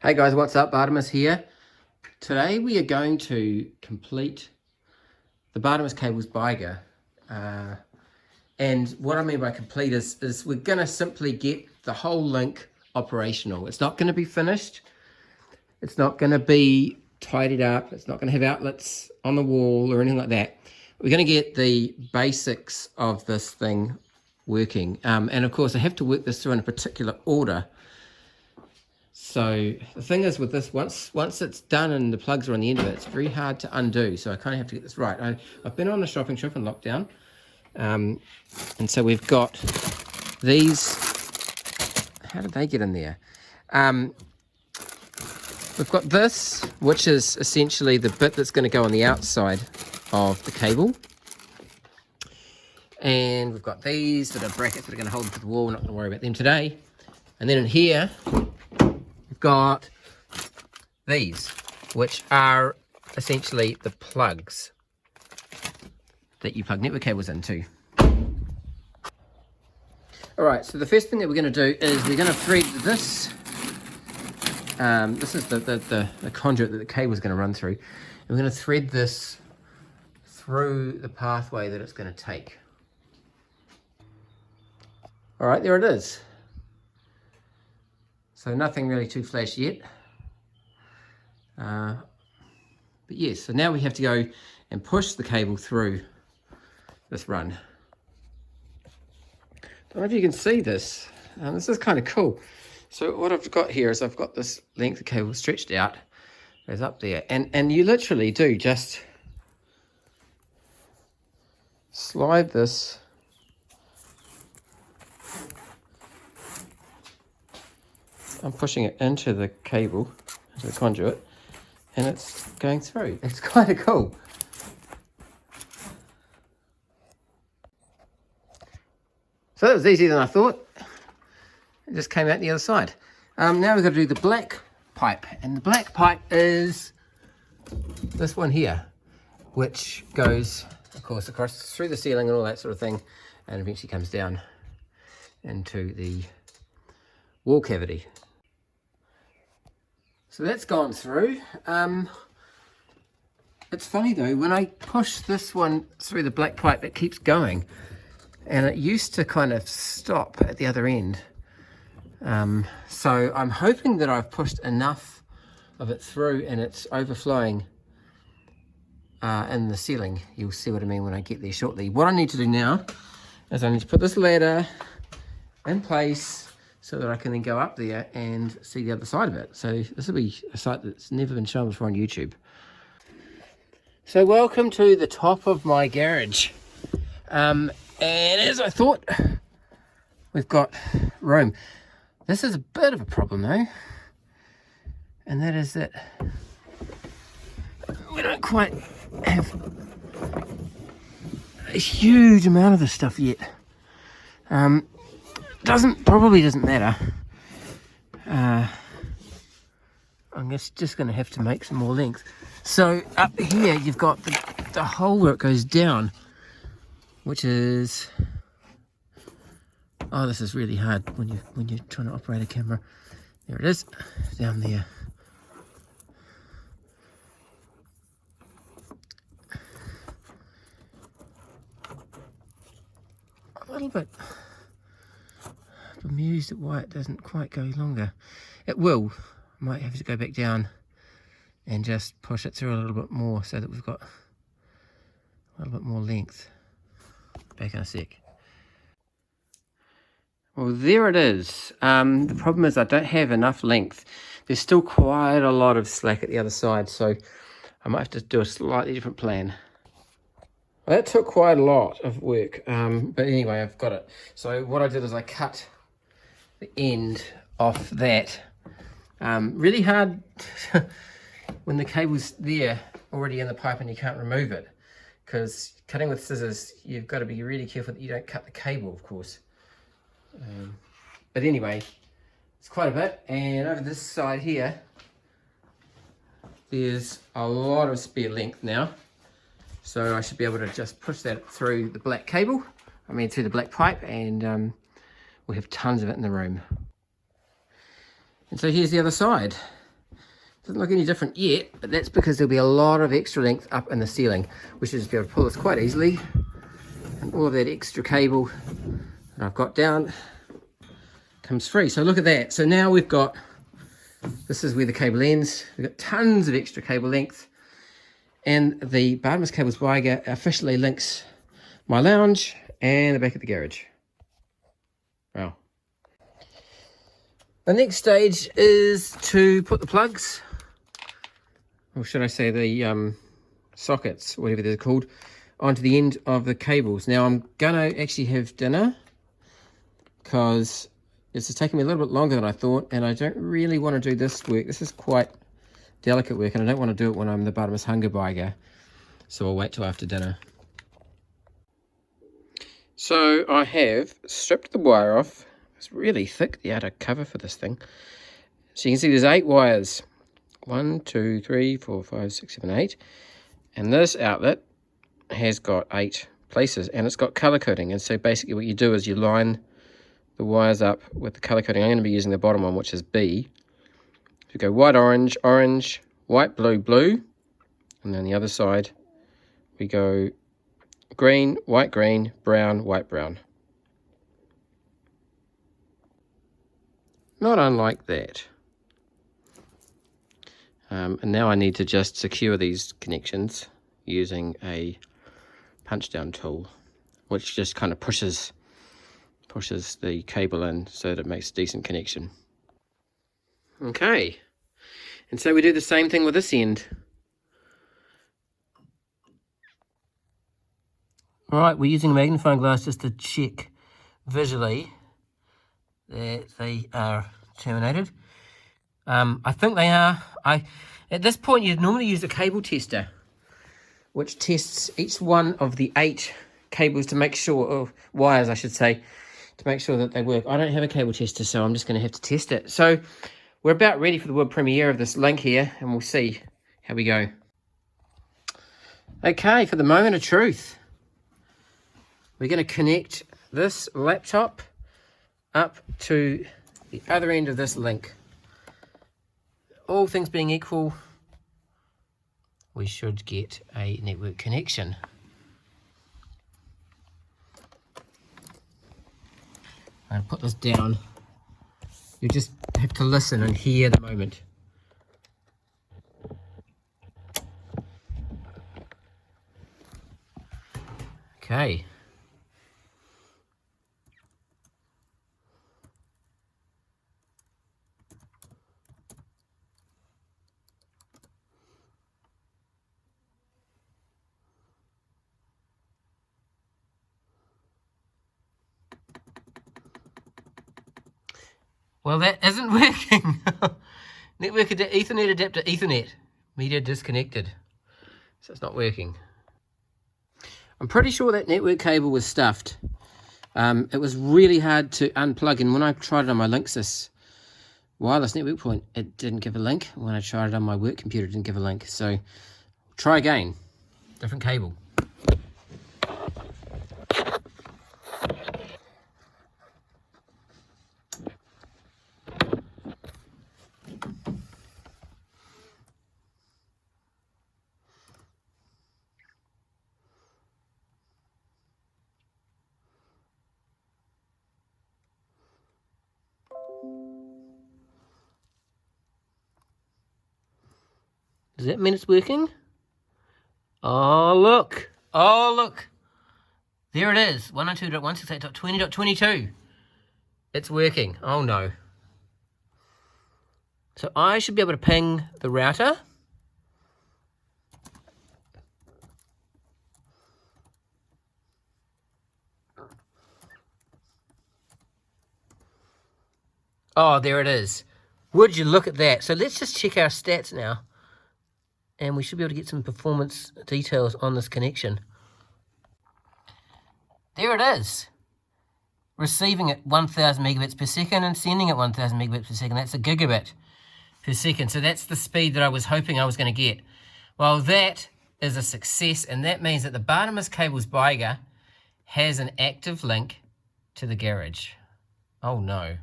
Hey guys, what's up? Bartemis here. Today we are going to complete the Bartemis cables biger. And what I mean by complete is we're going to simply get the whole link operational. It's not going to be finished. It's not going to be tidied up. It's not going to have outlets on the wall or anything like that. We're going to get the basics of this thing working. And of course, I have to work this through in a particular order. So the thing is with this, once it's done and the plugs are on the end of it, it's very hard to undo. So I kind of have to get this right. I've been on a shopping trip in lockdown. And so we've got these. How did they get in there? We've got this, which is essentially the bit that's going to go on the outside of the cable. And we've got these that are brackets that are going to hold them to the wall. We're not going to worry about them today. And then in here, we've got these, which are essentially the plugs that you plug network cables into. Alright, so the first thing that we're going to do is we're going to thread this. This is the conduit that the cable is going to run through. And we're going to thread this through the pathway that it's going to take. Alright, there it is. So nothing really too flash yet. But yes, so now we have to go and push the cable through this run. Don't know if you can see this. This is kind of cool. So what I've got here is I've got this length of cable stretched out. Goes up there. And you literally do just slide this I'm pushing it into the cable, into the conduit, and it's going through. It's kind of cool. So that was easier than I thought. It just came out the other side. Now we've got to do the black pipe, and the black pipe is this one here, which goes, of course, across through the ceiling and all that sort of thing, and eventually comes down into the wall cavity. So that's gone through. It's funny though, when I push this one through the black pipe, it keeps going. And it used to kind of stop at the other end. So I'm hoping that I've pushed enough of it through and it's overflowing in the ceiling. You'll see what I mean when I get there shortly. What I need to do now is I need to put this ladder in place so that I can then go up there and see the other side of it. So this will be a site that's never been shown before on YouTube. So welcome to the top of my garage. And as I thought, we've got room. This is a bit of a problem though. And that is that we don't quite have a huge amount of this stuff yet. Probably doesn't matter. I'm just going to have to make some more length. So up here you've got the hole where it goes down, which is, oh, this is really hard when you're trying to operate a camera. There it is, down there. A little bit amused at why it doesn't quite go longer. It will. I might have to go back down and just push it through a little bit more so that we've got a little bit more length. Back in a sec. Well, there it is. The problem is I don't have enough length. There's still quite a lot of slack at the other side, so I might have to do a slightly different plan. Well, that took quite a lot of work, but anyway, I've got it. So what I did is I cut the end off that. Really hard when the cable's there already in the pipe and you can't remove it, because cutting with scissors, you've got to be really careful that you don't cut the cable, of course. But anyway, it's quite a bit. And over this side here, there's a lot of spare length now. So I should be able to just push that through the black cable, through the black pipe, and we'll have tons of it in the room. And so here's the other side. Doesn't look any different yet, but that's because there'll be a lot of extra length up in the ceiling, which is be able to pull this quite easily. And all of that extra cable that I've got down comes free. So look at that. So now we've got, this is where the cable ends. We've got tons of extra cable length. And the Bartemis cables wire officially links my lounge and the back of the garage. Wow. The next stage is to put the plugs, or should I say the sockets, whatever they're called, onto the end of the cables. Now I'm gonna actually have dinner because this is taking me a little bit longer than I thought, and I don't really want to do this work. This is quite delicate work, and I don't want to do it when I'm the Bartemis hunger biker, so I'll wait till after dinner. So I have stripped the wire off. It's really thick, the outer cover for this thing. So you can see there's 8 wires. 1, 2, 3, 4, 5, 6, 7, 8. And this outlet has got 8 places, and it's got color coding. And so basically what you do is you line the wires up with the color coding. I'm going to be using the bottom one, which is B. You go white, orange, orange, white, blue, blue. And then the other side, we go green, brown, white, brown. Not unlike that. And now I need to just secure these connections using a punch down tool, which just kind of pushes the cable in so that it makes a decent connection. Okay, and so we do the same thing with this end. Alright, we're using a magnifying glass just to check visually that they are terminated. I think they are. At this point you'd normally use a cable tester, which tests each one of the 8 cables to make sure, or wires I should say, to make sure that they work. I don't have a cable tester, so I'm just going to have to test it. So we're about ready for the world premiere of this link here, and we'll see how we go. Okay, for the moment of truth, we're going to connect this laptop up to the other end of this link. All things being equal, we should get a network connection. I'm going to put this down. You just have to listen and hear the moment. Okay. Well, that isn't working. Network Ethernet adapter Ethernet. Media disconnected. So it's not working. I'm pretty sure that network cable was stuffed. It was really hard to unplug, and when I tried it on my Linksys wireless network point, it didn't give a link. When I tried it on my work computer, it didn't give a link. So try again. Different cable. Does that mean it's working? Oh, look. Oh, look. There it is. 192.168.20.22. It's working. Oh, no. So I should be able to ping the router. Oh, there it is. Would you look at that? So let's just check our stats now. And we should be able to get some performance details on this connection. There it is. Receiving at 1000 megabits per second and sending at 1000 megabits per second. That's a gigabit per second. So that's the speed that I was hoping I was going to get. Well, that is a success, and that means that the Bartemis cables Biger has an active link to the garage. Oh no.